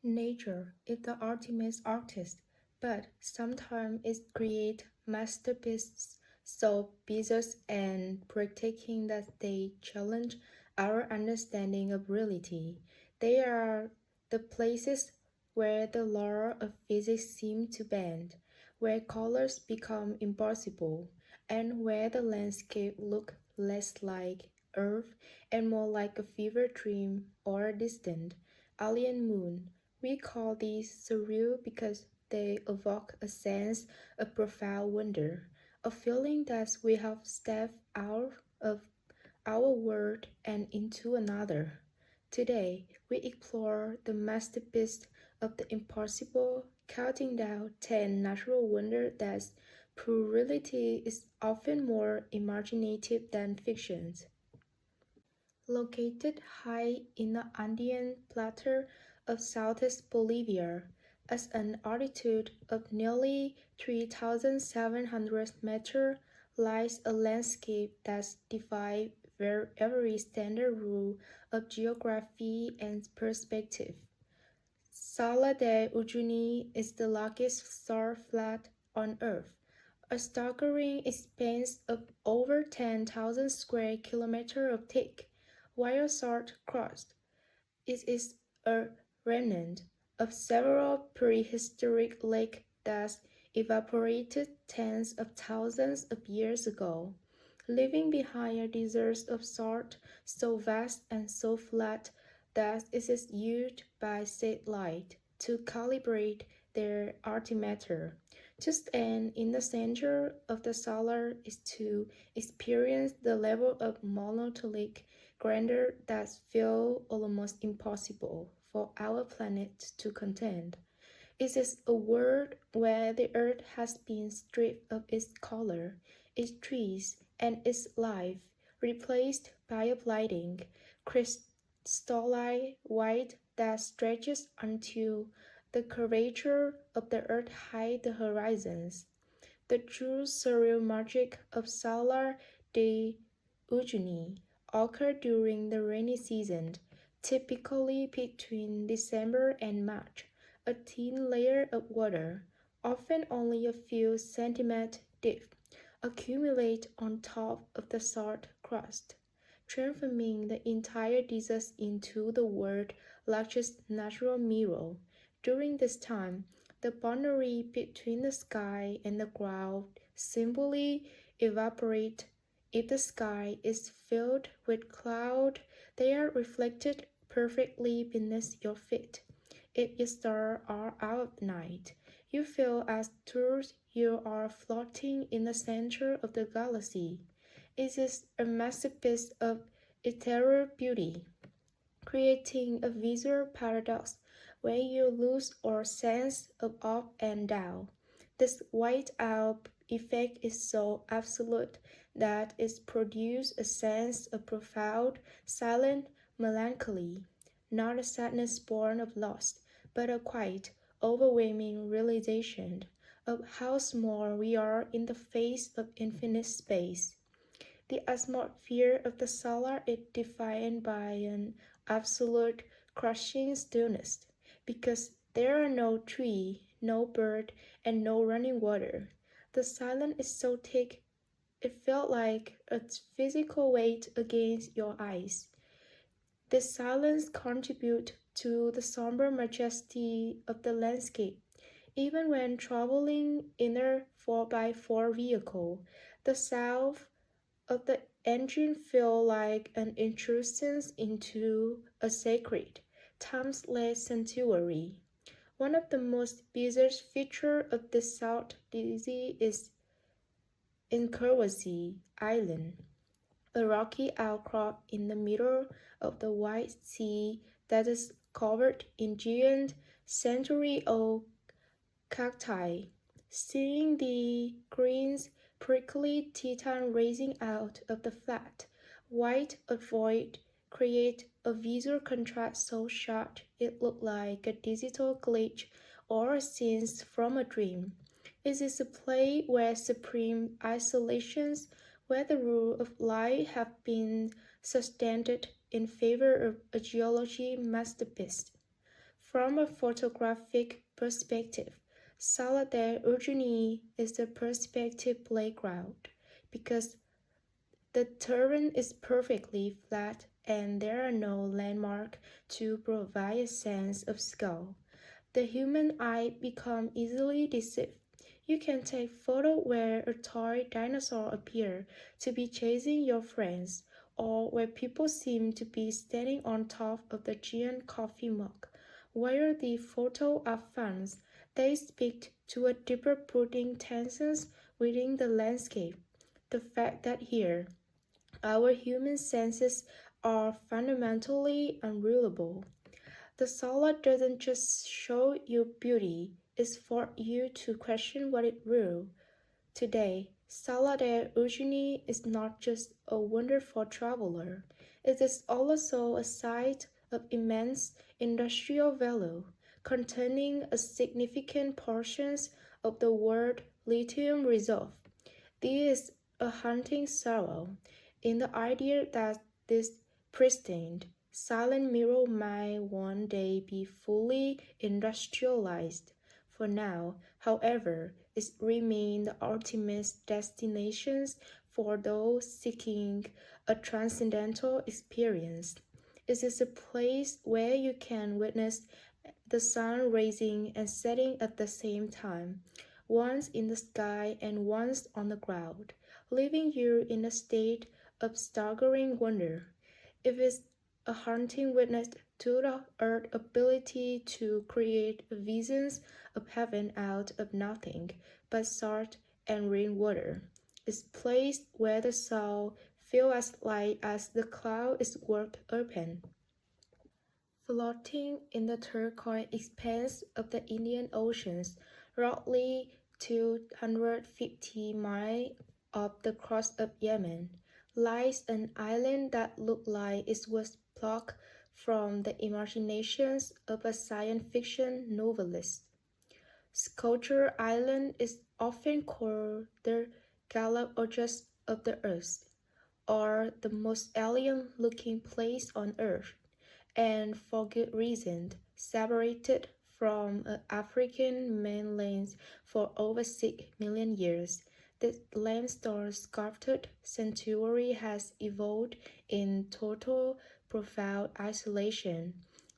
Nature is the ultimate artist, but sometimes it creates masterpieces so bizarre and breathtaking that they challenge our understanding of reality. They are the places where the law of physics seems to bend, where colors become impossible, and where the landscape looks less like Earth and more like a fever dream or a distant alien moon. We call these surreal because they evoke a sense of profound wonder, a feeling that we have stepped out of our world and into another. Today, we explore the masterpiece of the impossible, counting down 10 natural wonders that prove reality is often more imaginative than fiction. Located high in the Andean plateau of southeast Bolivia, at an altitude of nearly 3,700 meters, lies a landscape that defies every standard rule of geography and perspective. Sala de Uyuni is the largest salt flat on Earth, a staggering expanse of over 10,000 square kilometers of thick, while salt crust. It is a remnant of several prehistoric lakes that evaporated tens of thousands of years ago, leaving behind a desert of salt so vast and so flat that it is used by satellite to calibrate their altimeter. To stand in the center of the solar is to experience the level of monolithic grandeur that feels almost impossible for our planet to contend. It is a world where the earth has been stripped of its color, its trees, and its life, replaced by a blinding, crystalline white that stretches until the curvature of the earth hides the horizons. The true surreal magic of Salar de Uyuni occurs during the rainy season, typically between December and March. A thin layer of water, often only a few centimeters deep, accumulates on top of the salt crust, transforming the entire desert into the world's largest natural mirror. During this time, the boundary between the sky and the ground simply evaporates. If the sky is filled with cloud, they are reflected perfectly beneath your feet. If your stars are out at night, you feel as though you are floating in the center of the galaxy. It is a masterpiece of ethereal beauty, creating a visual paradox where you lose all sense of up and down. This white-out effect is so absolute that it produces a sense of profound, silent melancholy, not a sadness born of loss, but a quite overwhelming realization of how small we are in the face of infinite space. The atmosphere of the solar is defined by an absolute crushing stillness, because there are no tree, no bird, and no running water. The silence is so thick it felt like a physical weight against your eyes. This silence contributes to the somber majesty of the landscape. Even when traveling in a 4x4 vehicle, the sound of the engine feel like an intrusion into a sacred, timeless sanctuary. One of the most bizarre features of the South Sea is Incurvacy Island, a rocky outcrop in the middle of the White Sea that is covered in giant century-old cacti. Seeing the green, prickly titan rising out of the flat, white void create a visual contrast so sharp it looked like a digital glitch or a scene from a dream. It is a play where supreme isolations, where the rule of life have been sustained in favor of a geology masterpiece. From a photographic perspective, Sala de Urgini is the perspective playground because the terrain is perfectly flat and there are no landmarks to provide a sense of scale. The human eye becomes easily deceived. You can take photo where a toy dinosaur appears to be chasing your friends, or where people seem to be standing on top of the giant coffee mug. While the photos are fun, they speak to a deeper brooding tensions within the landscape. The fact that here, our human senses are fundamentally unreliable. The salad doesn't just show you beauty, it's for you to question what it will. Today, Salad de Eugenie is not just a wonderful traveler, it is also a site of immense industrial value, containing a significant portions of the world lithium reserve. This is a haunting sorrow in the idea that this pristine, silent mirror might one day be fully industrialized. For now, however, it remains the ultimate destination for those seeking a transcendental experience. It is a place where you can witness the sun rising and setting at the same time, once in the sky and once on the ground, leaving you in a state of staggering wonder. It is a haunting witness to the earth's ability to create visions of heaven out of nothing but salt and rainwater. It's a place where the soul feels as light as the cloud is worked open. Floating in the turquoise expanse of the Indian Ocean, roughly 250 miles off the coast of Yemen, lies an island that looks like it was plucked from the imaginations of a science fiction novelist. Sculpture Island is often called the Galapagos of the Earth, or the most alien-looking place on Earth, and for good reason, separated from an African mainland for over 6 million years. The limestone sculpted sanctuary has evolved in total profound isolation,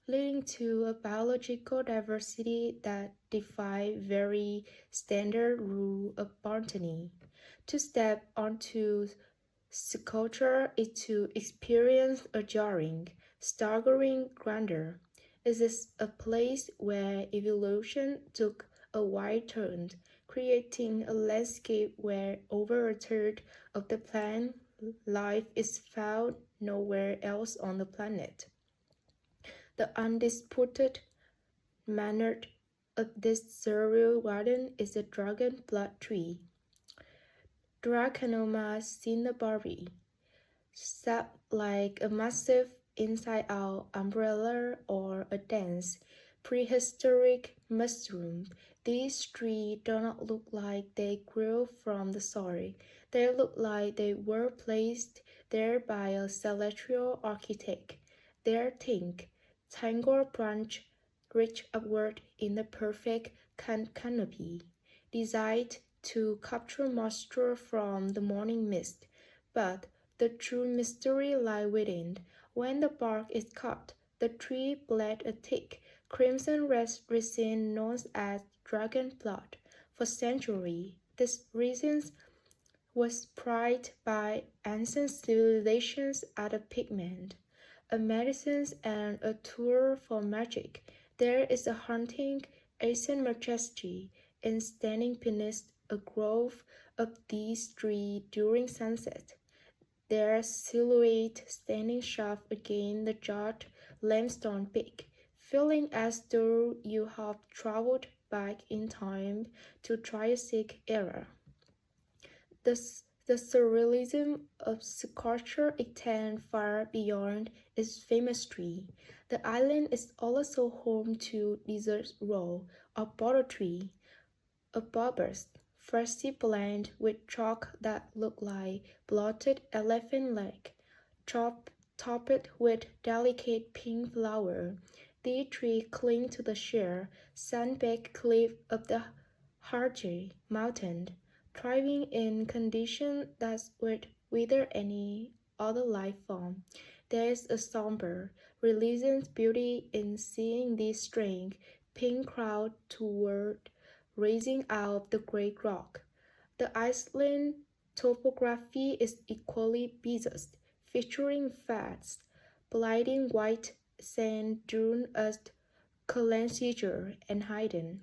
leading to a biological diversity that defies very standard rule of botany. To step onto sculpture is to experience a jarring, staggering grandeur. It is a place where evolution took a wide turn, creating a landscape where over a third of the plant life is found nowhere else on the planet. The undisputed manner of this surreal garden is the dragon blood tree, Draconoma cinnamomum, shaped like a massive inside-out umbrella or a dense, prehistoric mushroom. These trees do not look like they grew from the soil. They look like they were placed there by a celestial architect. Their thick, tangled branch reach upward in a perfect canopy, designed to capture moisture from the morning mist. But the true mystery lies within. When the bark is cut, the tree bled a thick, crimson resin known as dragon blood. For centuries, this resin was prized by ancient civilizations as a pigment, a medicine, and a tool for magic. There is a haunting, ancient majesty in standing beneath a grove of these trees during sunset, their silhouette standing sharp against the jagged limestone peak, feeling as though you have traveled back in time to Triassic era. The surrealism of sculpture extends far beyond its famous tree. The island is also home to desert row, a bottle tree, a bulbous, frosty blend with chalk that look like blotted elephant leg, topped with delicate pink flower. The trees cling to the sheer, sandbaked cliff of the Harji mountain, thriving in conditions that would wither any other life form. There is a somber, reluctant beauty in seeing this strange, pink cloud toward rising out of the great rock. The island topography is equally bizarre, featuring vast, blinding white sand dunes as Kalansiger and hidden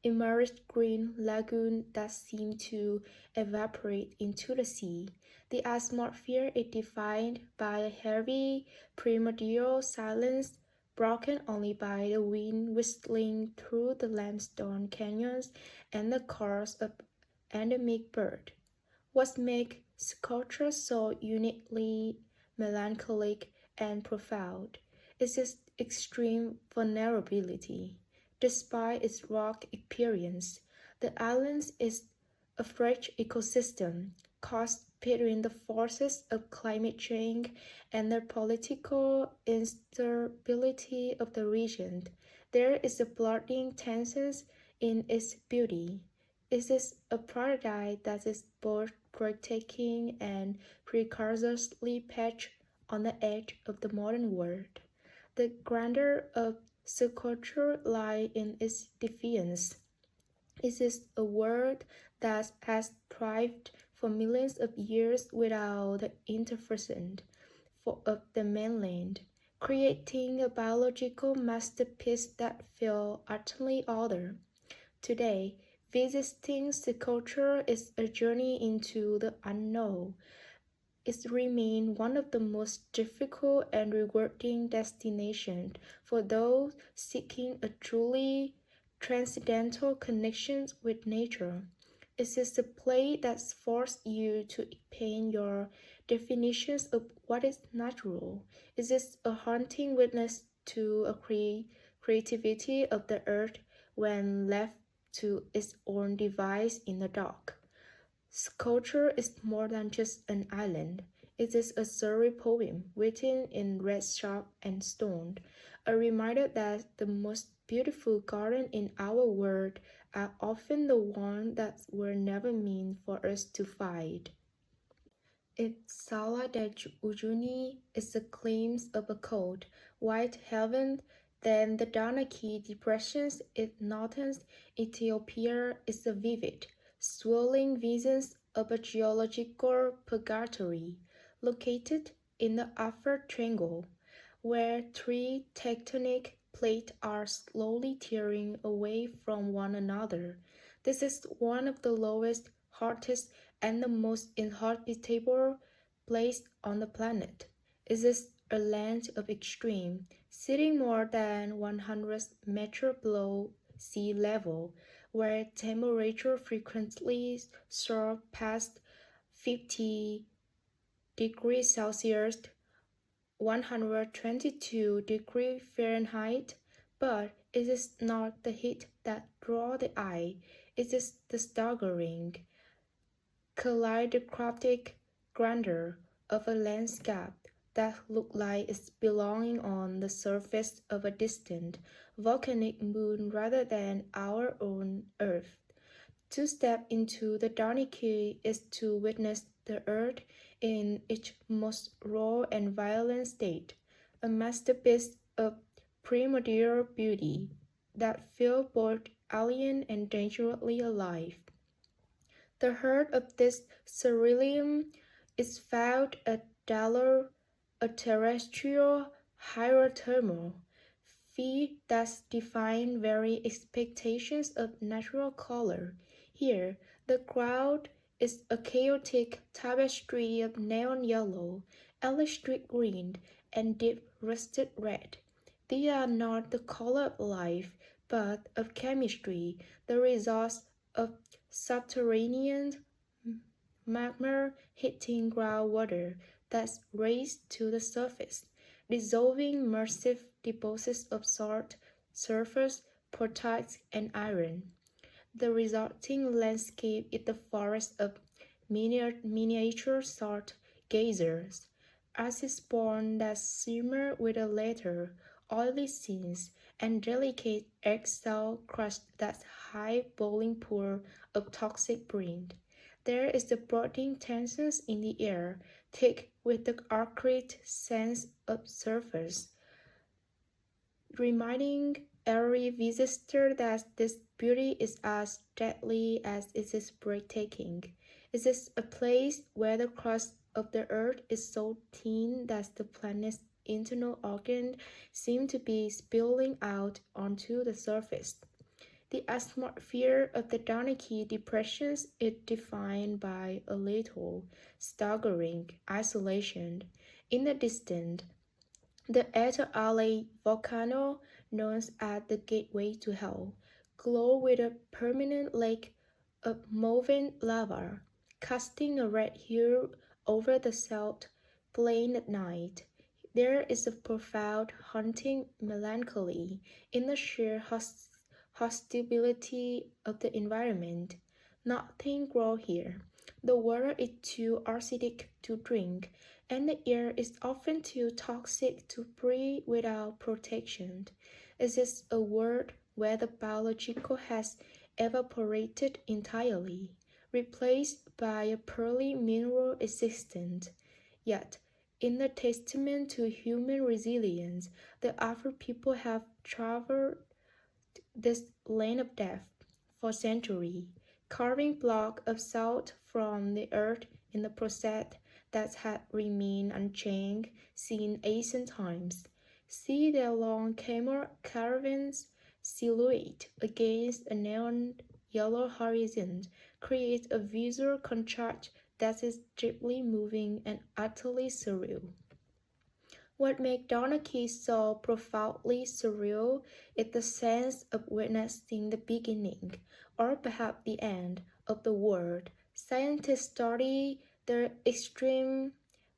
immersed green lagoon that seem to evaporate into the sea. The atmosphere is defined by a heavy primordial silence broken only by the wind whistling through the limestone canyons and the calls of endemic bird. What makes sculpture so uniquely melancholic and profound is its extreme vulnerability. Despite its rock appearance, the island is a fragile ecosystem caught between the forces of climate change and the political instability of the region. There is a blurring tension in its beauty. It is a paradise that is both breathtaking and precursorily perched on the edge of the modern world. The grandeur of sculpture lies in its defiance. It is a world that has thrived for millions of years without the interference of the mainland, creating a biological masterpiece that feels utterly other. Today, visiting the culture is a journey into the unknown. It remains one of the most difficult and rewarding destinations for those seeking a truly transcendental connection with nature. It is a place that forces you to expand your definitions of what is natural. It is a haunting witness to a creativity of the earth when left to its own device in the dark. Sculpture is more than just an island. It is a surreal poem written in red chalk and stone, a reminder that the most beautiful gardens in our world are often the ones that were never meant for us to find. Its Sala de Ujuni is a glimpse of a cold, white heaven. Then the Danaki depressions in northern Ethiopia is a vivid, swirling vision of a geological purgatory, located in the Upper Triangle, where three tectonic plates are slowly tearing away from one another. This is one of the lowest, hottest, and the most inhabitable place on the planet. It is a land of extreme, sitting more than 100 meters below sea level, where temperature frequently soars past 50 degrees Celsius, 122 degrees Fahrenheit, but it is not the heat that draws the eye, it is the staggering, kaleidoscopic grandeur of a landscape that looks like it's belonging on the surface of a distant, volcanic moon rather than our own Earth. To step into the Daniki is to witness the earth in its most raw and violent state, a masterpiece of primordial beauty that feels both alien and dangerously alive. The heart of this ceruleum is found at Dalor, a terrestrial hydrothermal feed that defines very expectations of natural color. Here, the ground is a chaotic tapestry of neon yellow, electric green, and deep rusted red. They are not the color of life, but of chemistry, the result of subterranean magma hitting groundwater that's raised to the surface, dissolving massive deposits of salt, sulfur, potash, and iron. The resulting landscape is the forest of miniature salt geysers, acid spawn that simmer with a lather, oily scenes, and delicate egg-cell crust that's high boiling pool of toxic brine. There is the brooding tensions in the air, thick with the acrid sense of surface, reminding every visitor that this beauty is as deadly as it is breathtaking. It is a place where the crust of the earth is so thin that the planet's internal organs seem to be spilling out onto the surface. The atmosphere of the Donaki depressions is defined by a little, staggering isolation. In the distance, the Ether Alley volcano, known as the Gateway to Hell, glows with a permanent lake of molten lava, casting a red hue over the salt plain at night. There is a profound, haunting melancholy in the sheer hostility of the environment. Nothing grows here. The water is too acidic to drink, and the air is often too toxic to breathe without protection. It is a world where the biological has evaporated entirely, replaced by a purely mineral existence. Yet, in the testament to human resilience, the Afro people have traversed this lane of death for centuries, carving blocks of salt from the earth in the process that had remained unchanged since ancient times. See their long camel caravans silhouette against a neon yellow horizon create a visual contrast that is deeply moving and utterly surreal. What makes Donaki so profoundly surreal is the sense of witnessing the beginning, or perhaps the end, of the world. Scientists study the extreme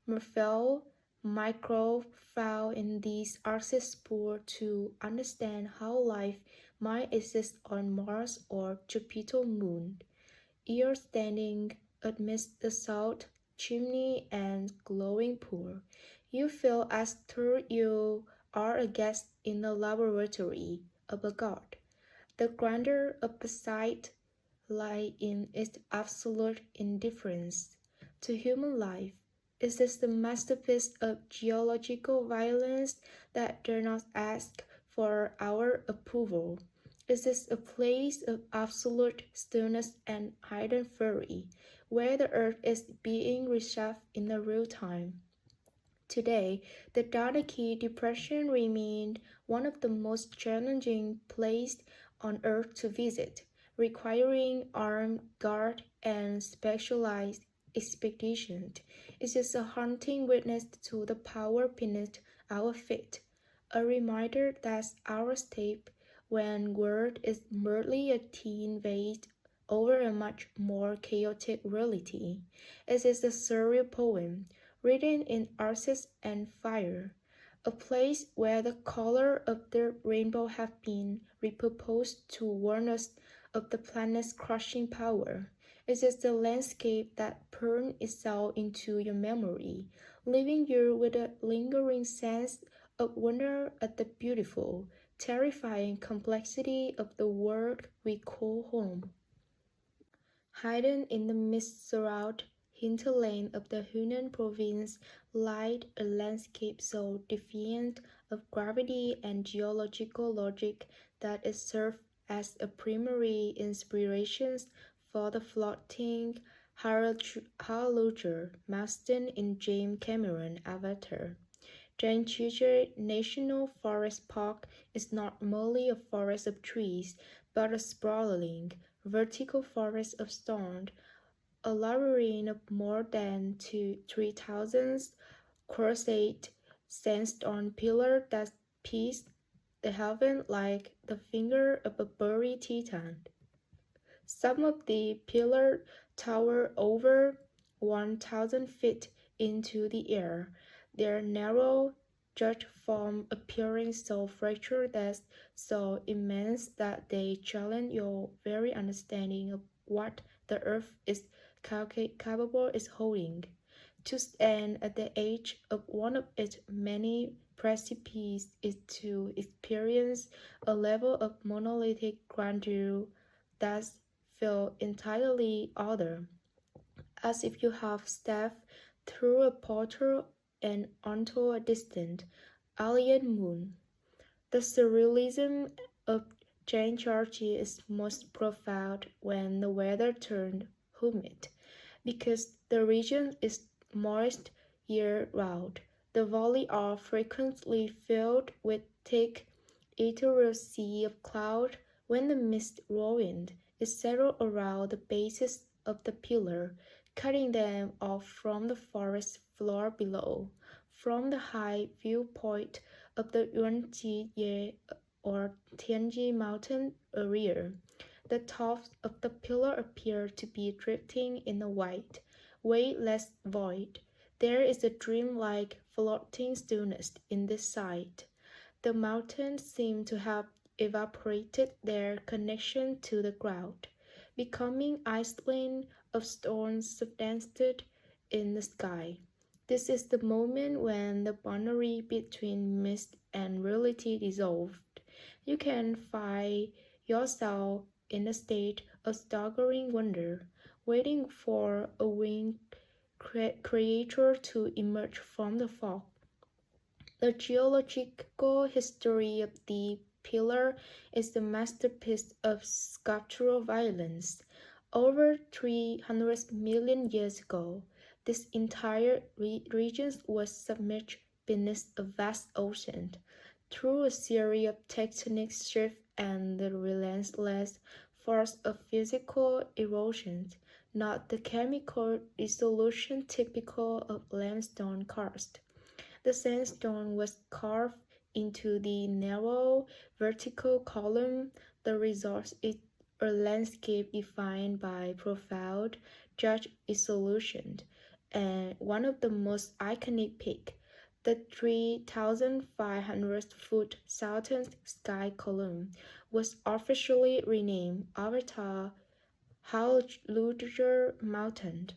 morphel microbe found in these archipelago to understand how life might exist on Mars or Jupiter moon. You're standing amidst the salt chimney and glowing pool. You feel as though you are a guest in the laboratory of a god. The grandeur of the sight lies in its absolute indifference to human life. It is the masterpiece of geological violence that dare not ask for our approval. It is a place of absolute stillness and hidden fury, where the earth is being reshaped in the real time. Today, the Donaki Depression remained one of the most challenging places on Earth to visit, requiring armed guard and specialized expeditions. It is a haunting witness to the power beneath our feet, a reminder that our step when world is merely a thin veil over a much more chaotic reality. It is a surreal poem written in ashes and fire, a place where the color of the rainbow have been repurposed to warn us of the planet's crushing power. It is the landscape that burned itself into your memory, leaving you with a lingering sense of wonder at the beautiful, terrifying complexity of the world we call home. Hidden in the mist-shrouded hinterland of the Hunan province lied a landscape so defiant of gravity and geological logic that it served as a primary inspiration for the floating Hallelujah mountain in James Cameron Avatar. Janchuje National Forest Park is not merely a forest of trees, but a sprawling, vertical forest of stone, a labyrinth of more than 3,000 crusade sandstone pillars that piece the heaven like the finger of a buried titan. Some of the pillars tower over 1,000 feet into the air, their narrow jut form appearing so fractured that so immense that they challenge your very understanding of what the earth is capable of holding. To stand at the edge of one of its many precipices is to experience a level of monolithic grandeur that feels entirely other, as if you have stepped through a portal and onto a distant, alien moon. The surrealism of Jane Churchy is most profound when the weather turned humid, because the region is moist year-round. The valleys are frequently filled with thick, ethereal sea of cloud when the mist whirlwind is settled around the bases of the pillar, cutting them off from the forest floor below. From the high viewpoint of the Yuanji or Tianji mountain area, the tops of the pillar appear to be drifting in a white, weightless void. There is a dreamlike floating stillness in this sight. The mountains seem to have evaporated their connection to the ground, becoming islands of stone substantiated in the sky. This is the moment when the boundary between mist and reality dissolved. You can find yourself in a state of staggering wonder, waiting for a winged creature to emerge from the fog. The geological history of the pillar is the masterpiece of sculptural violence. Over 300 million years ago, this entire region was submerged beneath a vast ocean. Through a series of tectonic shifts and the relentless force of physical erosion, not the chemical dissolution typical of limestone karst. The sandstone was carved into the narrow vertical column. The result is a landscape defined by profound judge dissolution, and one of the most iconic peaks, the 3,500-foot southern sky column, was officially renamed Avatar Howluger Mountain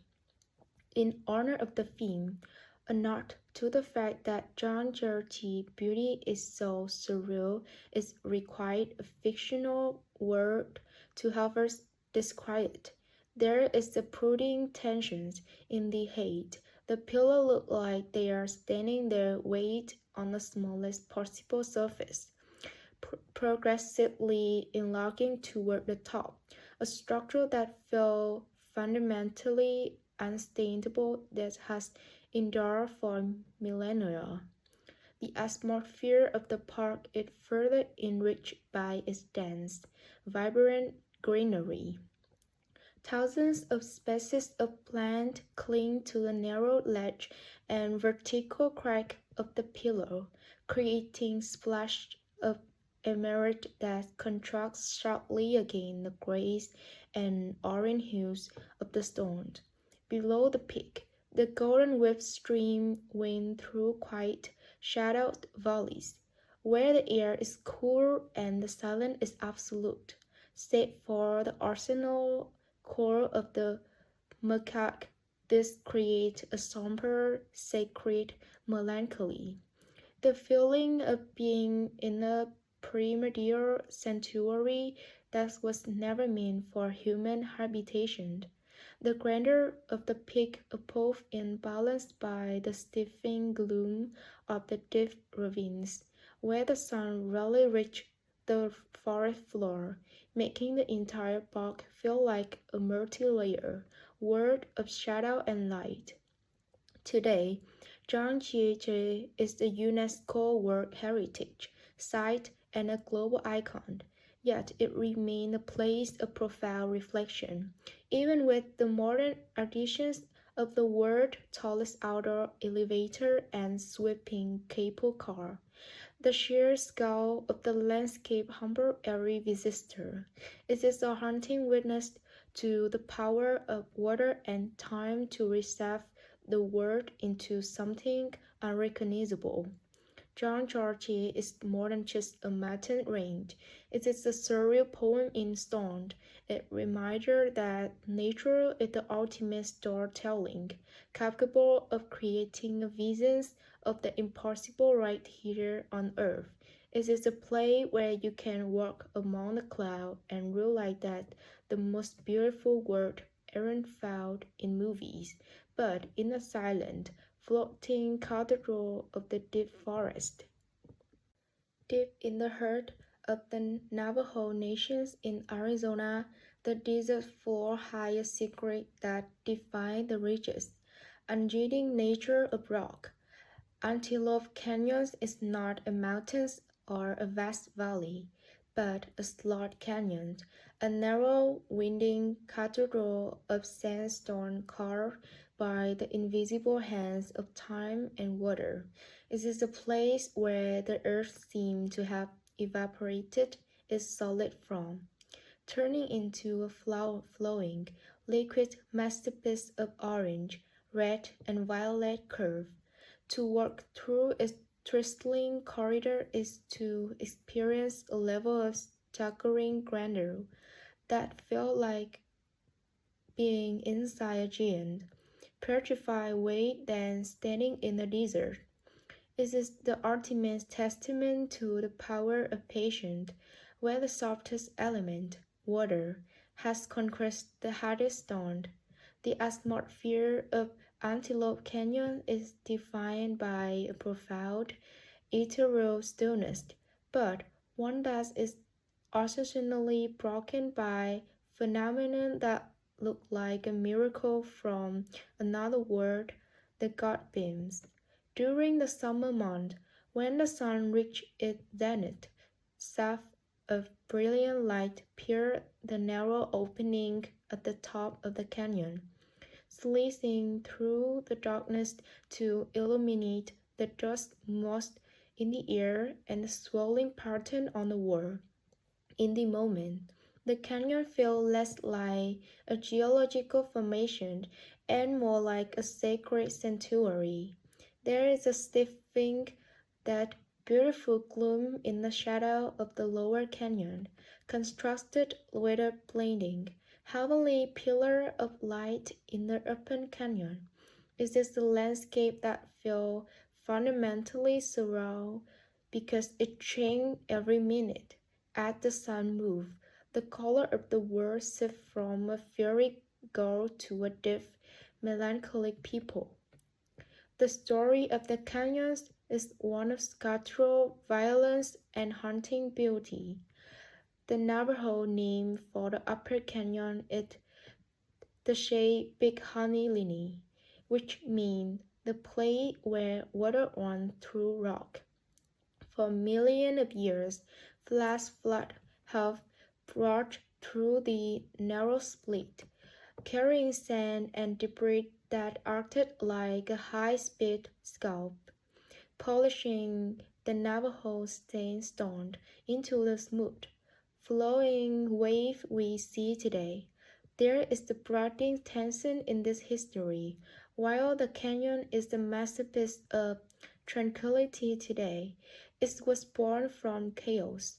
in honor of the theme, a nod to the fact that John Gertie's beauty is so surreal it required a fictional word to help us describe it. There is a brooding tension in the height. The pillars look like they are standing their weight on the smallest possible surface, progressively enlarging toward the top, a structure that feels fundamentally unsustainable that has endured for millennia. The atmosphere of the park is further enriched by its dense, vibrant greenery. Thousands of species of plants cling to the narrow ledge and vertical crack of the pillar, creating splashes of emerald that contrast sharply against the grays and orange hues of the stone. Below the peak, the golden wave stream winds through quiet, shadowed valleys, where the air is cool and the silence is absolute, save for the arsenal core of the macaque. This creates a somber, sacred melancholy, the feeling of being in a primordial sanctuary that was never meant for human habitation. The grandeur of the peak above is balanced by the stifling gloom of the deep ravines, where the sun rarely reaches the forest floor, making the entire park feel like a multi-layer world of shadow and light. Today, Zhangjiajie is the UNESCO World Heritage Site and a global icon, yet it remains a place of profound reflection, even with the modern additions of the world's tallest outdoor elevator and sweeping cable car. The sheer scale of the landscape humbles every visitor. It is a haunting witness to the power of water and time to reshape the world into something unrecognizable. John George is more than just a mountain range. It is a surreal poem in stone, a reminder that nature is the ultimate storytelling, capable of creating visions of the impossible right here on earth. It is a place where you can walk among the clouds and realize that the most beautiful world aren't found in movies, but in a silent, floating cathedral of the deep forest. Deep in the heart of the Navajo Nations in Arizona, the desert floor hides a secret that defies the ridges, unchanging nature of rock. Antelope Canyon is not a mountain or a vast valley, but a slot canyon, a narrow, winding cathedral of sandstone carved by the invisible hands of time and water. It is a place where the earth seemed to have evaporated its solid form, turning into a flowing, liquid masterpiece of orange, red, and violet curve. To walk through its twisting corridor is to experience a level of staggering grandeur that felt like being inside a giant, petrified way than standing in the desert. It is the ultimate testament to the power of patience, where the softest element, water, has conquered the hardest stone. The atmosphere of Antelope Canyon is defined by a profound, ethereal stillness, but one that is occasionally broken by phenomena that look like a miracle from another world, the God beams. During the summer month, when the sun reached its zenith, shafts of brilliant light pierced the narrow opening at the top of the canyon, slicing through the darkness to illuminate the dust motes in the air and the swirling pattern on the wall. In the moment, the canyon felt less like a geological formation and more like a sacred sanctuary. There is a stifling, that beautiful gloom in the shadow of the lower canyon, contrasted with a blinding, heavenly pillar of light in the upper canyon. It is the landscape that feels fundamentally surreal because it changed every minute. As the sun moved, the color of the world shifted from a fiery gold to a deep, melancholic purple. The story of the canyons is one of sculptural violence and haunting beauty. The Navajo name for the upper canyon is the shade Big Honey Lily, which means the place where water runs through rock. For millions of years, flash flood have brought through the narrow split, carrying sand and debris that acted like a high-speed scalp, polishing the Navajo sandstone into the smooth, flowing wave we see today. There is the brooding tension in this history. While the canyon is the masterpiece of tranquility today, it was born from chaos.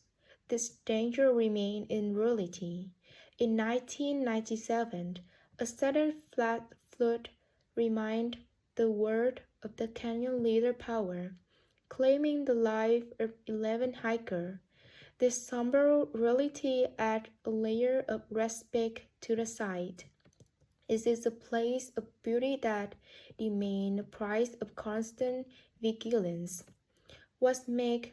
This danger remained in reality. In 1997, a sudden flood reminded the world of the canyon leader power, claiming the life of 11 hikers. This somber reality adds a layer of respect to the site. It is a place of beauty that demands a price of constant vigilance. What makes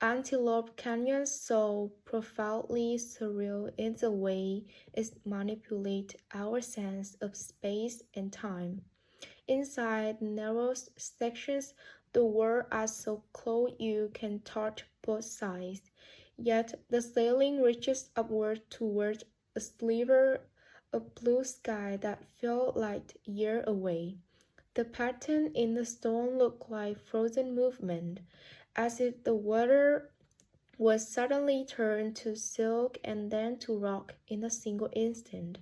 Antelope Canyon so profoundly surreal in the way it manipulates our sense of space and time. Inside the narrow sections, the world is so close you can touch both sides, yet the ceiling reaches upward toward a sliver of blue sky that felt like years away. The pattern in the stone looked like frozen movement, as if the water was suddenly turned to silk and then to rock in a single instant.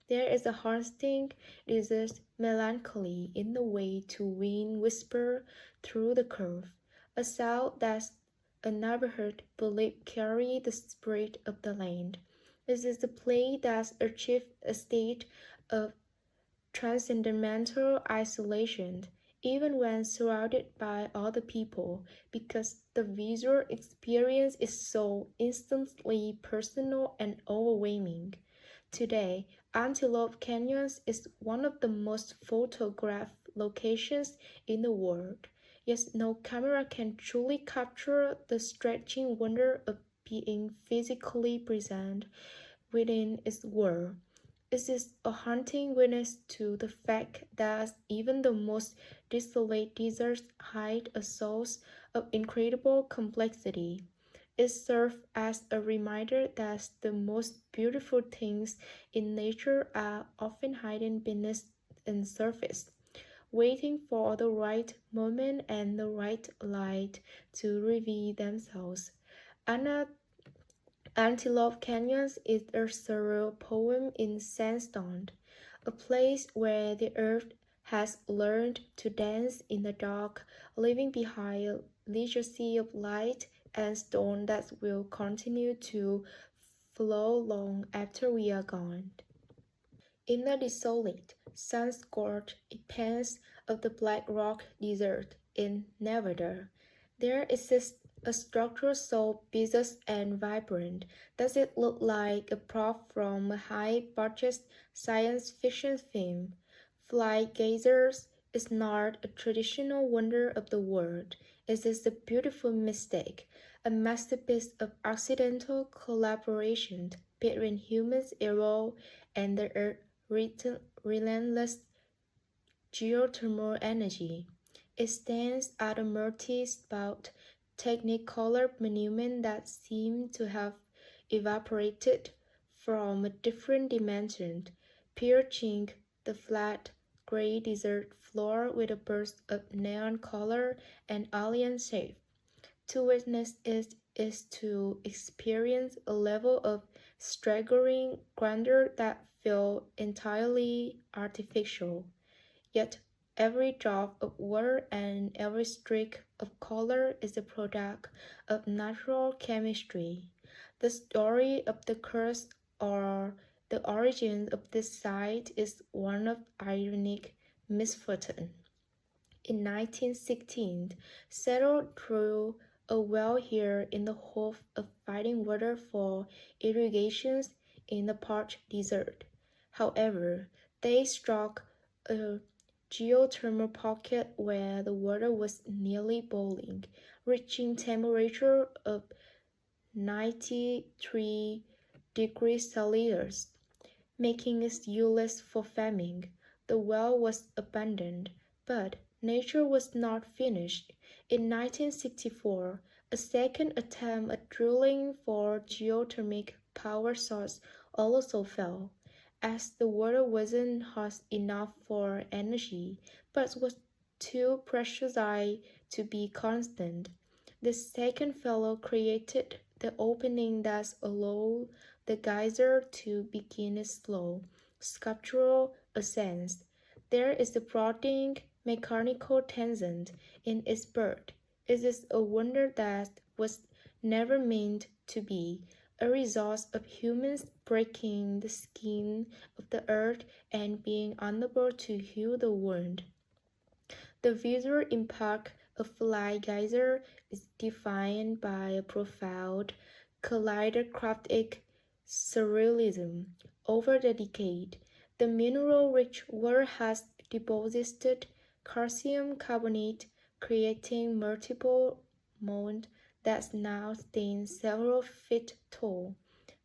There is a haunting, desert melancholy in the way the wind whispers through the curve, a sound that a neighborhood believed carried the spirit of the land. It is a place that achieved a state of transcendental isolation, even when surrounded by other people, because the visual experience is so instantly personal and overwhelming. Today, Antelope Canyon is one of the most photographed locations in the world. Yet no camera can truly capture the stretching wonder of being physically present within its world. It is a haunting witness to the fact that even the most desolate deserts hide a source of incredible complexity. It serves as a reminder that the most beautiful things in nature are often hidden beneath the surface, waiting for the right moment and the right light to reveal themselves. Anna Antelope Canyon is a surreal poem in sandstone, a place where the earth has learned to dance in the dark, leaving behind a legacy of light and stone that will continue to flow long after we are gone. In the desolate, sun-scorched expanse of the Black Rock Desert in Nevada, there exists a structure so bizarre and vibrant that it looks like a prop from a high-budget science fiction film. Fly Gazers is not a traditional wonder of the world. It is a beautiful mistake, a masterpiece of accidental collaboration between humans' error and the earth relentless geothermal energy. It stands at a multi-spout, technicolor monument that seems to have evaporated from a different dimension, piercing the flat, gray desert floor with a burst of neon color and alien shape. To witness it is to experience a level of staggering grandeur that feels entirely artificial. Yet every drop of water and every streak of color is a product of natural chemistry. The story of the curse or the origin of this site is one of ironic misfortune. In 1916, settled through a well here in the hope of finding water for irrigation in the parched desert. However, they struck a geothermal pocket where the water was nearly boiling, reaching temperature of 93 degrees Celsius, making it useless for farming. The well was abandoned, but nature was not finished. In 1964, a second attempt at drilling for geothermal power source also failed, as the water wasn't hot enough for energy, but was too pressurized to be constant. The second failure created the opening that allowed the geyser to begin its slow, sculptural ascent. There is a broadening mechanical tangent in its birth. It is a wonder that was never meant to be, a result of humans breaking the skin of the earth and being unable to heal the wound. The visual impact of Fly Geyser is defined by a profound, kaleidoscopic surrealism. Over the decade, the mineral-rich water has deposited calcium carbonate, creating multiple mounds that now stand several feet tall.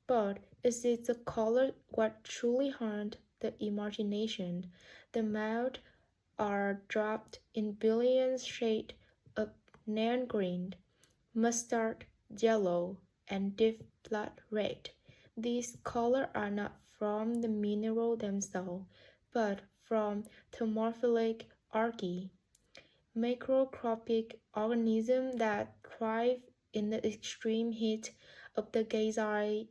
But is it the color what truly haunts the imagination? The mounds are dropped in billions shades of neon green, mustard yellow, and deep blood red. These colors are not from the mineral themselves, but from thermophilic algae, microscopic organisms that thrive in the extreme heat of the geyser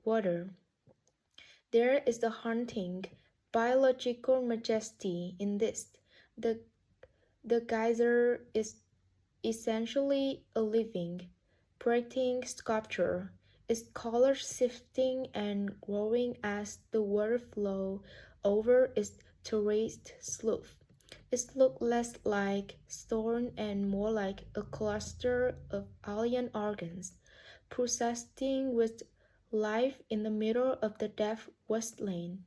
water. There is a haunting, biological majesty in this. The, the geyser is essentially a living, breathing sculpture, its colors shifting and growing as the water flows over its terraced slope. It looked less like stone and more like a cluster of alien organs, pulsating with life in the middle of the deaf wasteland.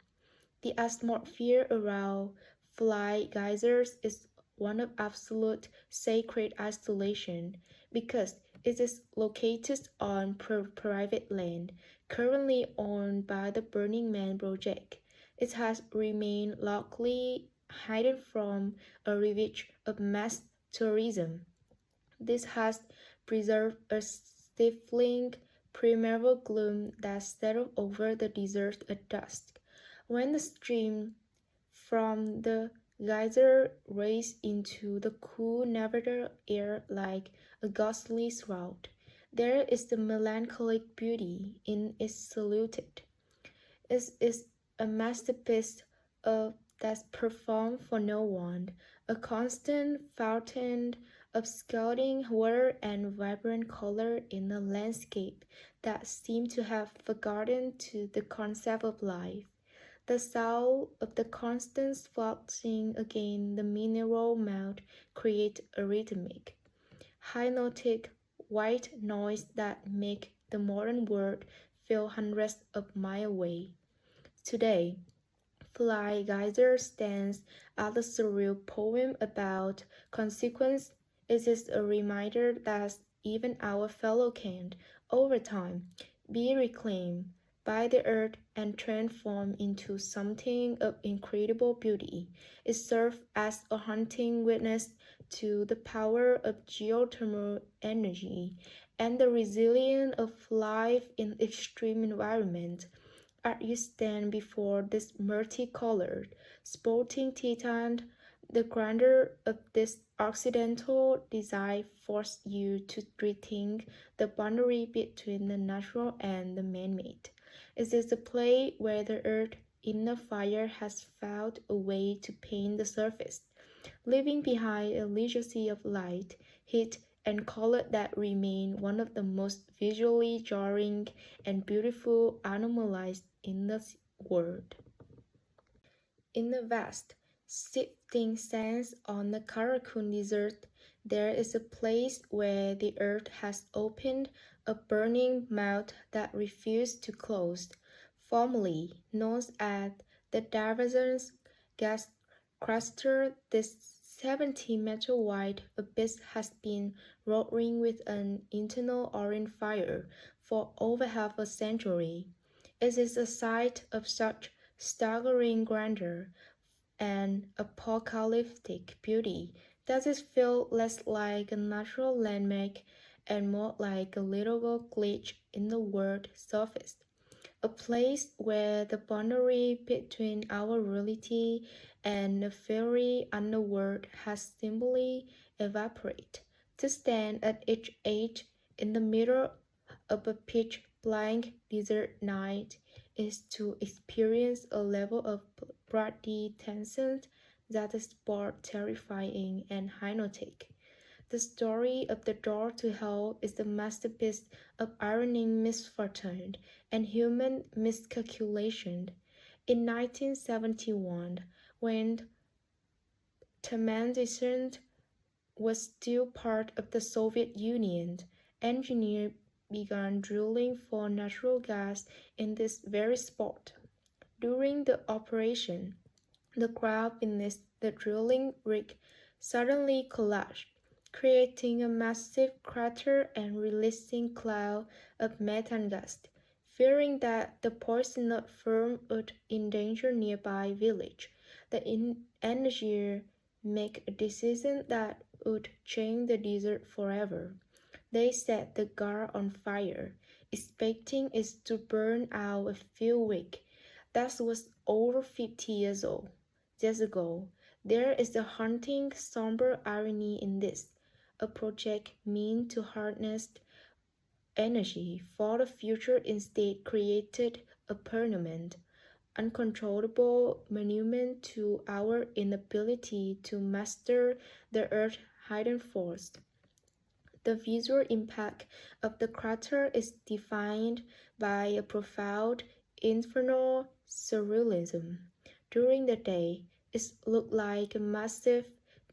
The atmosphere around fly geysers is one of absolute sacred isolation because it is located on private land currently owned by the Burning Man project. It has remained largely hidden from a ravage of mass tourism. This has preserved a stifling primeval gloom that settled over the desert at dusk. When the stream from the geyser raced into the cool Nevada air like a ghostly shroud, there is the melancholic beauty in its saluted. It is a masterpiece that's performed for no one, a constant fountain of scalding water and vibrant color in a landscape that seemed to have forgotten to the concept of life. The sound of the constant splashing against the mineral mouth creates a rhythmic, hypnotic white noise that makes the modern world feel hundreds of miles away. Today, Fly Geyser stands as a surreal poem about consequence. It is a reminder that even our fellow can, over time, be reclaimed by the earth and transformed into something of incredible beauty. It serves as a haunting witness to the power of geothermal energy and the resilience of life in extreme environments. As you stand before this multicolored, sporting titan, the grandeur of this Occidental design forces you to rethink the boundary between the natural and the man-made. It is a place where the earth in the fire has found a way to paint the surface, leaving behind a legacy of light, heat, and color that remain one of the most visually jarring and beautiful anomalies in the world. In the vast, shifting sands on the Karakun Desert, there is a place where the earth has opened a burning mouth that refused to close, formerly known as the Divergence gas cluster. This 70-meter wide abyss has been roaring with an internal orange fire for over half a century. It is a sight of such staggering grandeur and apocalyptic beauty that it feels less like a natural landmark and more like a little glitch in the world's surface, a place where the boundary between our reality and the fairy underworld has simply evaporated. To stand at each edge in the middle of a pitch black desert night is to experience a level of bloody tension that is both terrifying and hypnotic. The story of the door to hell is a masterpiece of ironing misfortune and human miscalculation. In 1971, when Turkmenistan was still part of the Soviet Union, engineers began drilling for natural gas in this very spot. During the operation, the ground beneath the drilling rig suddenly collapsed, creating a massive crater and releasing clouds of methane gas. Fearing that the poisoned fume would endanger nearby village, the engineers made a decision that would change the desert forever. They set the gas on fire, expecting it to burn out a few weeks. That was over 50 years ago. There is a haunting, somber irony in this. A project meant to harness energy for the future instead created a permanent, uncontrollable monument to our inability to master the Earth's hidden force. The visual impact of the crater is defined by a profound infernal surrealism. During the day, it looked like a massive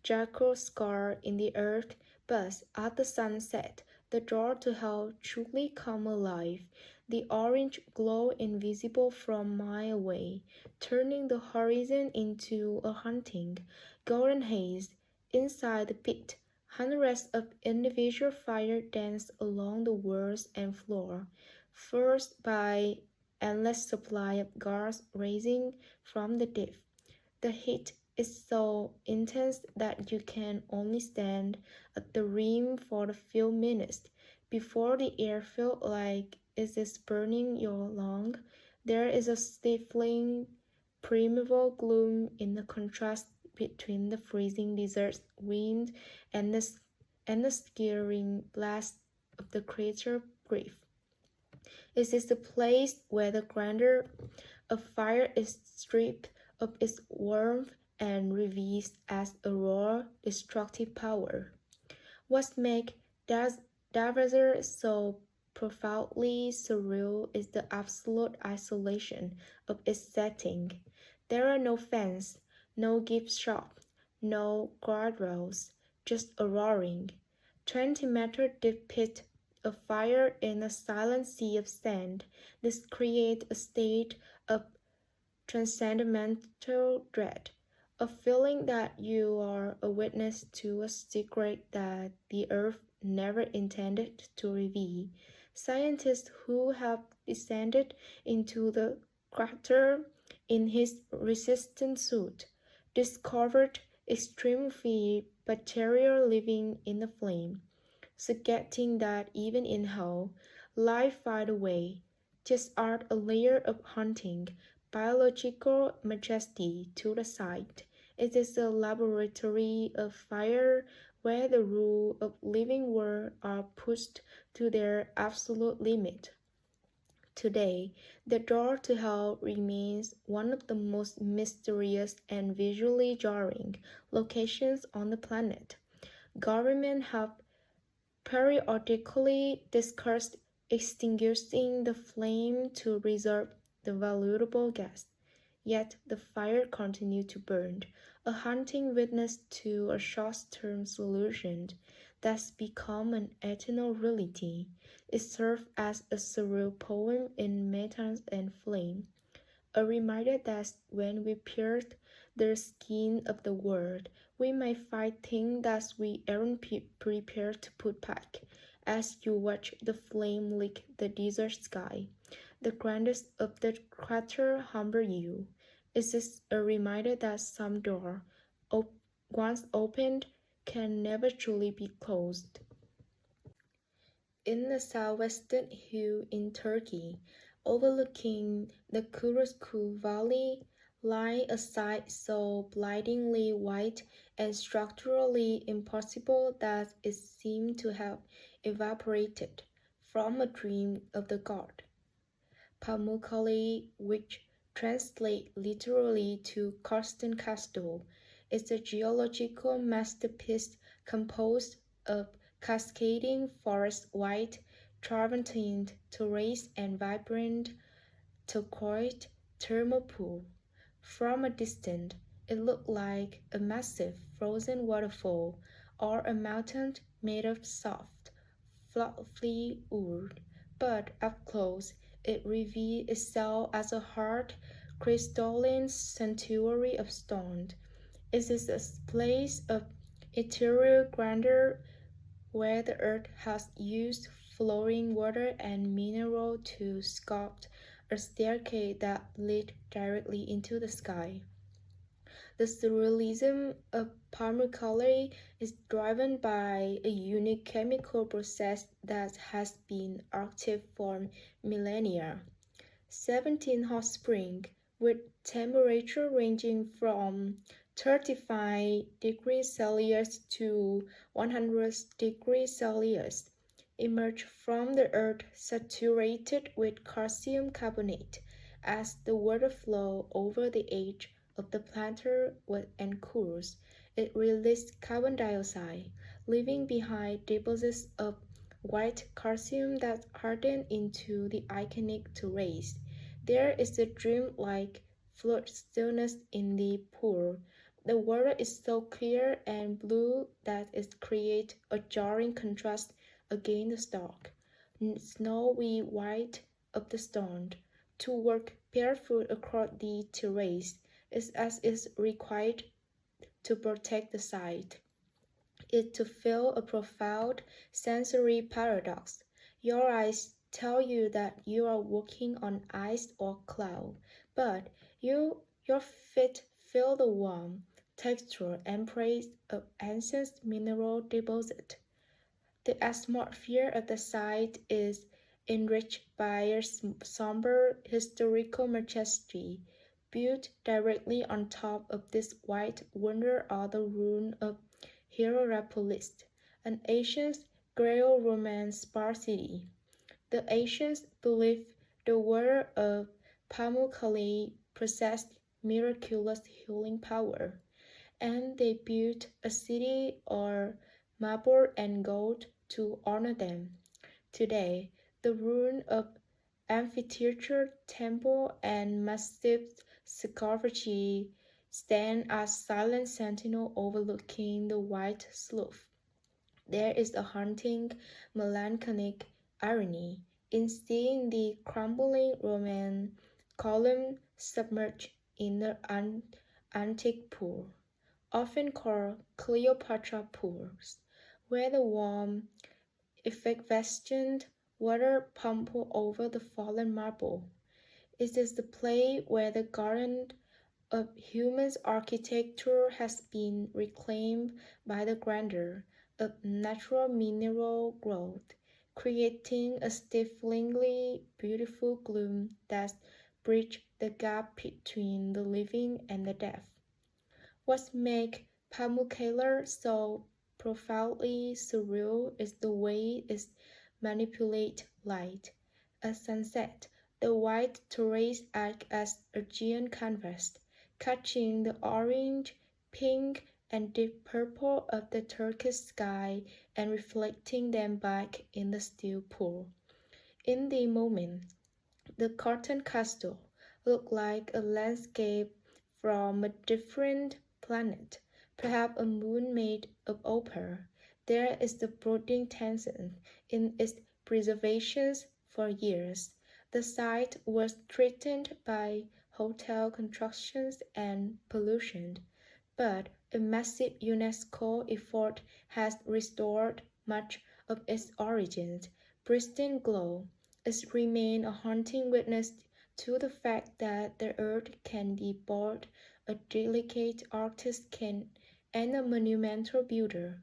jackal scar in the earth, but at the sunset, the door to hell truly come alive. The orange glow invisible from mile away, turning the horizon into a haunting, golden haze. Inside the pit, hundreds of individual fires dance along the walls and floor, forced by endless supply of gas rising from the depth. The heat is so intense that you can only stand at the rim for a few minutes before the air feels like it is burning your lungs. There is a stifling, primeval gloom in the contrast between the freezing desert wind and the scaring blast of the crater grave. It is the place where the grandeur of fire is stripped of its warmth and revealed as a raw, destructive power. What makes that desert so profoundly surreal is the absolute isolation of its setting. There are no fences, no gift shop, no guardrails, just a roaring, 20-meter deep pit of fire in a silent sea of sand. This creates a state of transcendental dread, a feeling that you are a witness to a secret that the earth never intended to reveal. Scientists who have descended into the crater in his resistant suit discovered extremely bacteria living in the flame, suggesting that even in hell, life finds a way. Just add a layer of haunting, biological majesty to the site. It is a laboratory of fire where the rules of living world are pushed to their absolute limit. Today, the door to hell remains one of the most mysterious and visually jarring locations on the planet. Governments have periodically discussed extinguishing the flame to preserve the valuable gas. Yet the fire continued to burn, a haunting witness to a short-term solution that's become an eternal reality. It serves as a surreal poem in metals and flame, a reminder that when we pierce the skin of the world, we may find things that we aren't prepared to put back. As you watch the flame lick the desert sky, the grandness of the crater humble you. It is a reminder that some door, once opened, can never truly be closed. In the southwestern hill in Turkey, overlooking the Kurusku Valley, lie a site so blindingly white and structurally impossible that it seemed to have evaporated from a dream of the god. Pamukkale, which translates literally to Karsten Castle, is a geological masterpiece composed of cascading forest white, travertine terrace and vibrant turquoise thermal pool. From a distance, it looked like a massive frozen waterfall or a mountain made of soft, fluffy wood, but up close it revealed itself as a hard, crystalline sanctuary of stone. It is a place of ethereal grandeur where the earth has used flowing water and mineral to sculpt a staircase that led directly into the sky. The surrealism of Pamukkale is driven by a unique chemical process that has been active for millennia. 17 hot springs, with temperature ranging from 35 degrees Celsius to 100 degrees Celsius, emerge from the earth saturated with calcium carbonate. As the water flows over the edge of the planet and cools, it releases carbon dioxide, leaving behind deposits of white calcium that harden into the iconic terrace. There is a dream-like flood stillness in the pool. The water is so clear and blue that it creates a jarring contrast against the stark, snowy white of the stone. To walk barefoot across the terrace is as is required to protect the site. Is to feel a profound sensory paradox. Your eyes tell you that you are walking on ice or cloud, but your feet feel the warmth, texture, and praise of ancient mineral deposit. The atmosphere of the site is enriched by a somber historical majesty. Built directly on top of this white wonder are the ruins of Hierapolis, an ancient Greco-Roman spa city. The ancients believed the water of Pamukkale possessed miraculous healing power, and they built a city of marble and gold to honor them. Today, the ruin of amphitheater, temple, and massive sarcophagi stand as silent sentinel overlooking the white slope. There is a haunting, melancholic irony in seeing the crumbling Roman column submerged in the antique pool, often called Cleopatra pools, where the warm, effervescent water pumps over the fallen marble. It is the place where the garden of human architecture has been reclaimed by the grandeur of natural mineral growth, creating a stiflingly beautiful gloom that bridges the gap between the living and the dead. What makes Pamukkale so profoundly surreal is the way it manipulates light. At sunset, the white terrace acts as a giant canvas, catching the orange, pink, and deep purple of the turquoise sky and reflecting them back in the still pool. In the moment, the Cotton Castle looked like a landscape from a different planet, perhaps a moon made of opal. There is the brooding tension in its preservation for years. The site was threatened by hotel constructions and pollution, but a massive UNESCO effort has restored much of its origins. Pristine glow. It remains a haunting witness to the fact that the earth can be both a delicate artist and a monumental builder.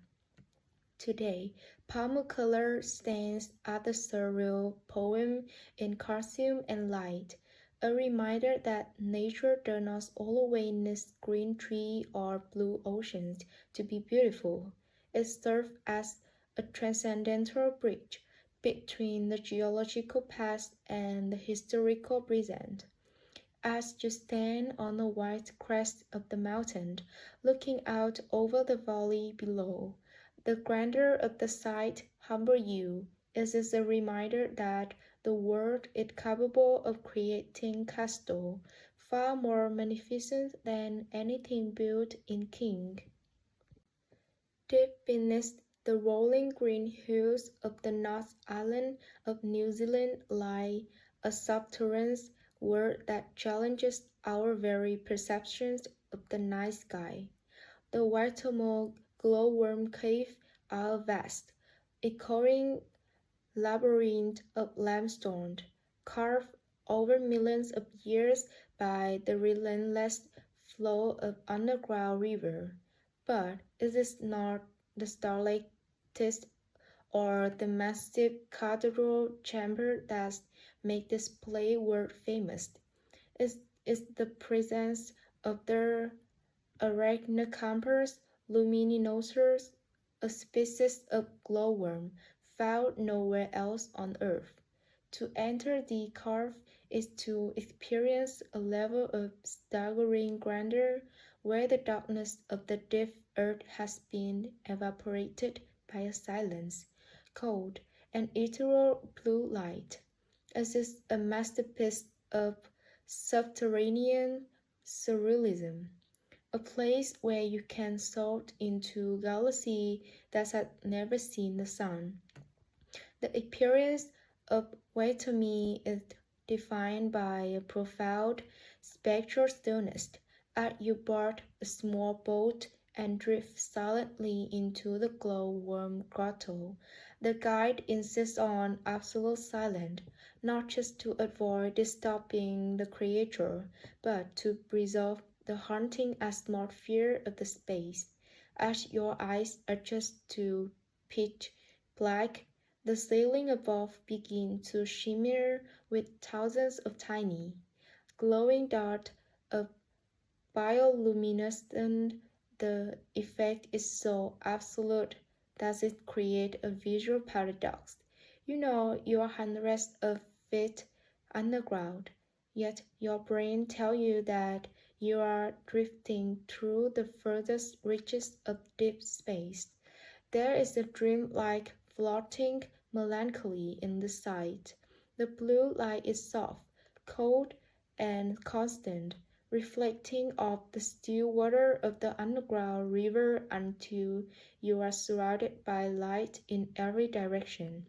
Today, Pamukkale stands as the surreal poem in calcium and light, a reminder that nature does not always need green trees or blue oceans to be beautiful. It serves as a transcendental bridge between the geological past and the historical present. As you stand on the white crest of the mountain, looking out over the valley below, the grandeur of the sight humbles you. It is a reminder that the world is capable of creating castles far more magnificent than anything built in King. Deep beneath the rolling green hills of the North Island of New Zealand lie a subterranean world that challenges our very perceptions of the night sky. The Waitomo glowworm caves are vast, echoing labyrinth of limestone, carved over millions of years by the relentless flow of underground river. But it is not the stalactites or the massive cathedral chamber that make this place world famous. It is the presence of the Arachnocampus luminosus, a species of glowworm found nowhere else on Earth. To enter the cave is to experience a level of staggering grandeur where the darkness of the deep earth has been evaporated by a silence, cold, and ethereal blue light. It is a masterpiece of subterranean surrealism, a place where you can soar into galaxy that has never seen the sun. The appearance of Waitomi is defined by a profound spectral stillness. As you board a small boat and drift silently into the glow-worm grotto, the guide insists on absolute silence, not just to avoid disturbing the creature, but to preserve the haunting atmosphere of the space. As your eyes adjust to pitch black, the ceiling above begins to shimmer with thousands of tiny, glowing darts of bioluminescence. The effect is so absolute that it creates a visual paradox. You know you are hundreds of feet underground, yet your brain tells you that you are drifting through the furthest reaches of deep space. There is a dream-like floating melancholy in the sight. The blue light is soft, cold, and constant, reflecting off the still water of the underground river until you are surrounded by light in every direction.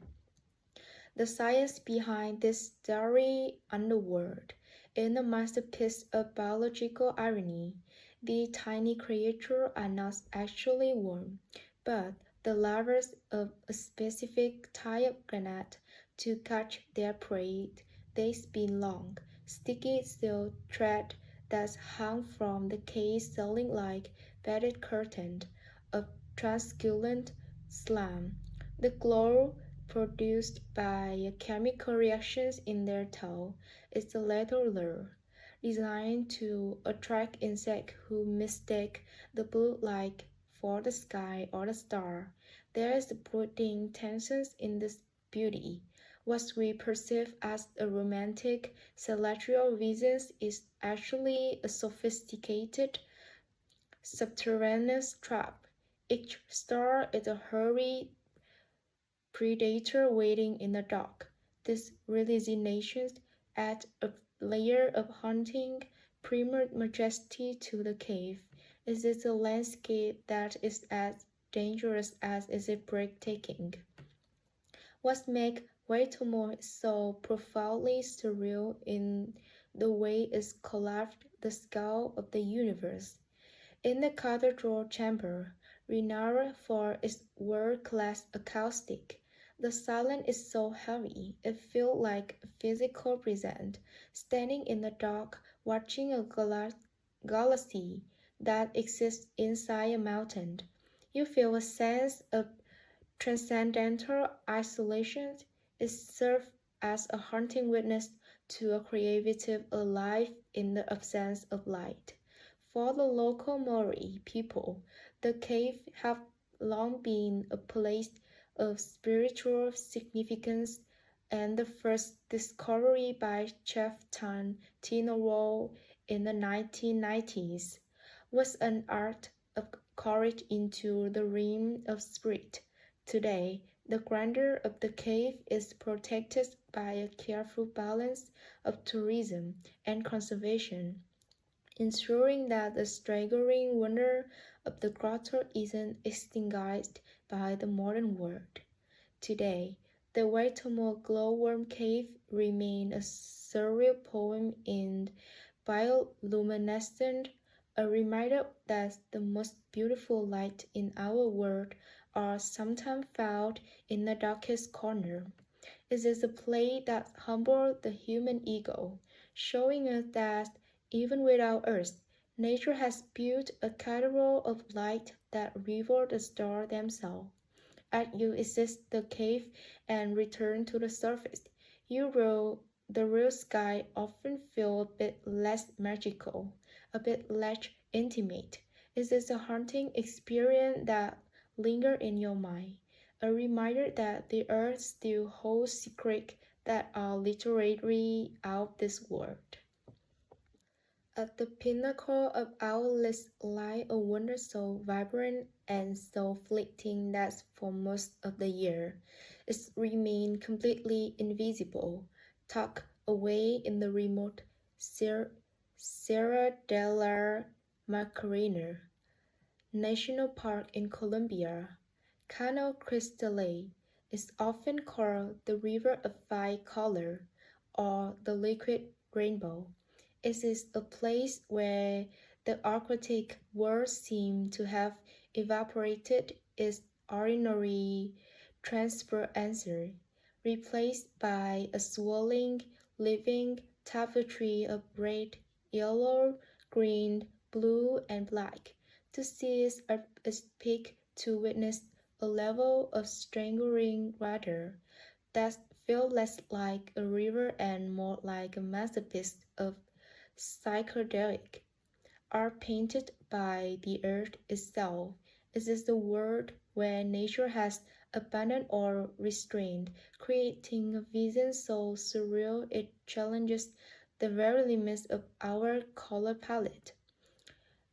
The science behind this starry underworld is a masterpiece of biological irony. The tiny creatures are not actually worms, but the larvae of a specific type of granite. To catch their prey, they spin long, sticky silk thread that hung from the case ceiling like beaded curtain of translucent slime. The glow produced by chemical reactions in their tail is the latter lure, designed to attract insects who mistake the blue light for the sky or the star. There is brooding tension in this beauty. What we perceive as a romantic celestial vision is actually a sophisticated subterraneous trap. Each star is a hurried predator waiting in the dark. This realization adds a layer of haunting, primal majesty to the cave. It is a landscape that is as dangerous as it is breathtaking. What makes Waitomo so profoundly surreal in the way it collapsed the scale of the universe. In the cathedral chamber, renowned for its world-class acoustic, the silence is so heavy it feels like a physical presence. Standing in the dark, watching a galaxy that exists inside a mountain, you feel a sense of transcendental isolation. It serves as a haunting witness to a creative alive in the absence of light. For the local Maori people, the cave have long been a place of spiritual significance, and the first discovery by Chef Tan Tinoro in the 1990s was an art of courage into the realm of spirit. Today, the grandeur of the cave is protected by a careful balance of tourism and conservation, ensuring that the staggering wonder of the grotto isn't extinguished by the modern world. Today, the Waitomo glowworm cave remains a surreal poem in bioluminescent, a reminder that the most beautiful light in our world are sometimes found in the darkest corner. It is a play that humbles the human ego, showing us that even without us, nature has built a cathedral of light that reveals the stars themselves. As you exit the cave and return to the surface, the real sky often feels a bit less magical, a bit less intimate. It is a haunting experience that lingers in your mind, a reminder that the earth still holds secrets that are literally out of this world. At the pinnacle of our list lie a wonder so vibrant and so fleeting that for most of the year it remained completely invisible, tucked away in the remote Sierra de la Macarena National Park in Colombia. Cano Cristale is often called the River of Five Colors or the Liquid Rainbow. It is a place where the aquatic world seemed to have evaporated its ordinary transparency, replaced by a swirling, living tapestry of red, yellow, green, blue, and black. To seize at its peak to witness a level of staggering water that felt less like a river and more like a masterpiece of psychedelic art painted by the earth itself. It is the world where nature has abandoned or restrained, creating a vision so surreal it challenges the very limits of our color palette.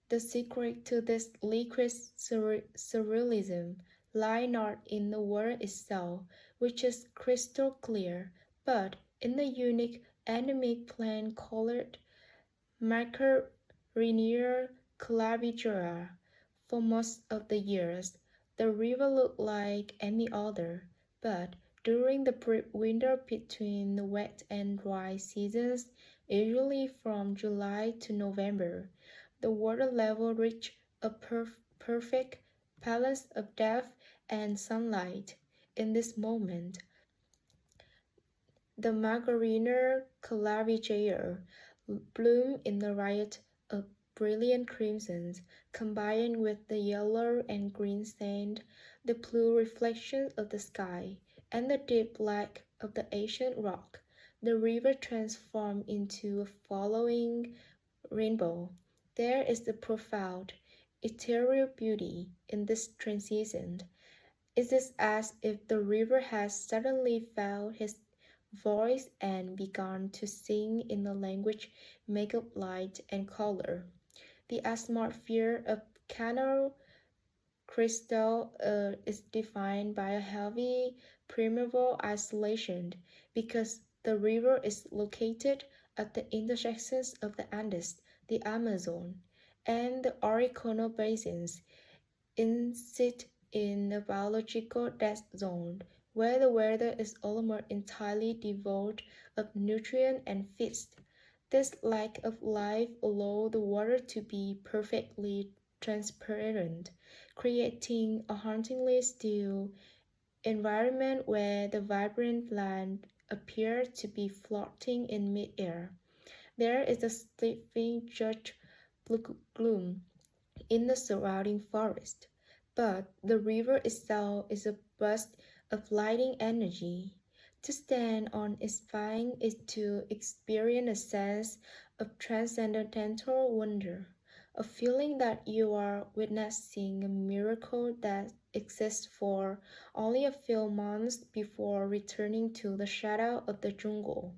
The secret to this liquid surrealism lies not in the water itself, which is crystal clear, but in the unique anemic plant-colored Macarenia clavijera. For most of the years, the river looked like any other, but during the brief winter between the wet and dry seasons, usually from July to November, the water level reached a perfect balance of depth and sunlight. In this moment, the Margariner clavijera bloomed in a riot of brilliant crimsons, combined with the yellow and green sand, the blue reflection of the sky, and the deep black of the ancient rock. The river transformed into a flowing rainbow. There is a profound, ethereal beauty in this transition. It is as if the river has suddenly found his voice and begun to sing in a language made of light and color. The atmosphere of Canal Crystal is defined by a heavy, primeval isolation because the river is located at the intersections of the Andes, the Amazon, and the Orinoco basins. In sit in a biological dead zone where the weather is almost entirely devoid of nutrient and feast. This lack of life allows the water to be perfectly transparent, creating a hauntingly still environment where the vibrant plant appears to be floating in midair. There is a sleeping judge gloom in the surrounding forest, but the river itself is a burst of lighting energy. To stand on its bank is to experience a sense of transcendental wonder, a feeling that you are witnessing a miracle that exists for only a few months before returning to the shadow of the jungle.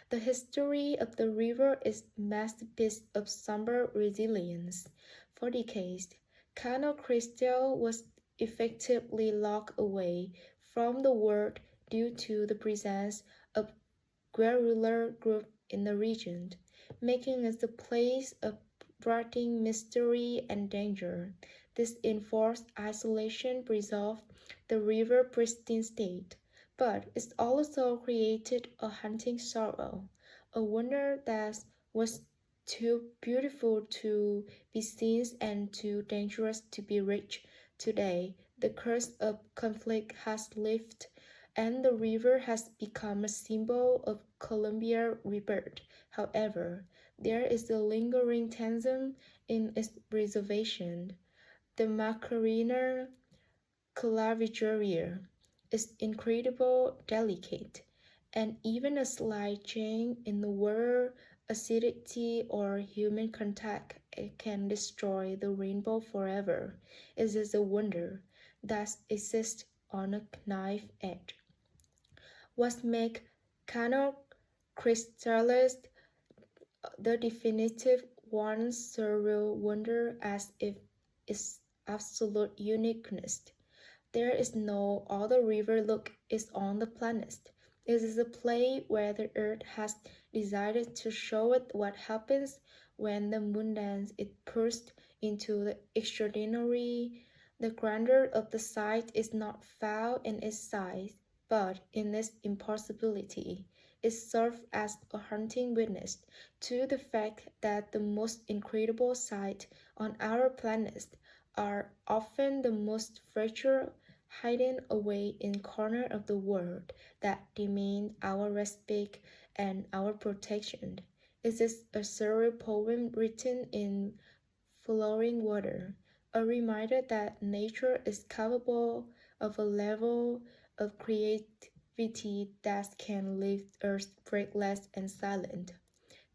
The history of the river is a masterpiece of somber resilience. For decades, Cano Crystal was effectively locked away from the world due to the presence of guerrilla groups in the region, making it a place of brooding mystery and danger. This enforced isolation preserved the river's pristine state, but it also created a haunting sorrow, a wonder that was too beautiful to be seen and too dangerous to be reached. Today, the curse of conflict has lifted, and the river has become a symbol of Colombia's rebirth. However, there is a lingering tension in its preservation. The Macarena clavijera is incredibly delicate, and even a slight change in the water acidity or human contact can destroy the rainbow forever. It is a wonder that exists on a knife edge. What makes Cano crystallized the definitive one surreal wonder as if its absolute uniqueness. There is no other river look is on the planet. It is a play where the earth has decided to show it what happens when the mundane is pushed into the extraordinary. The grandeur of the sight is not found in its size, but in its impossibility. It serves as a haunting witness to the fact that the most incredible sights on our planet are often the most fragile, hidden away in corner of the world that demand our respect and our protection. It is a surreal poem written in flowing water, a reminder that nature is capable of a level of creativity that can leave Earth breathless and silent.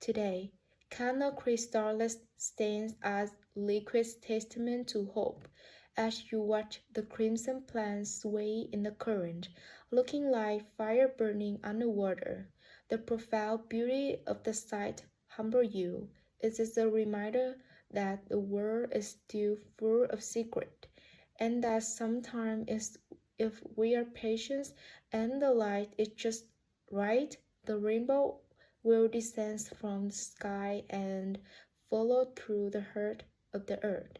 Today, Cano Crystallis stands as liquid testament to hope as you watch the crimson plants sway in the current, looking like fire burning underwater. The profound beauty of the sight humbles you. It is a reminder that the world is still full of secret, and that sometimes if we are patient and the light is just right, the rainbow will descend from the sky and follow through the heart of the earth.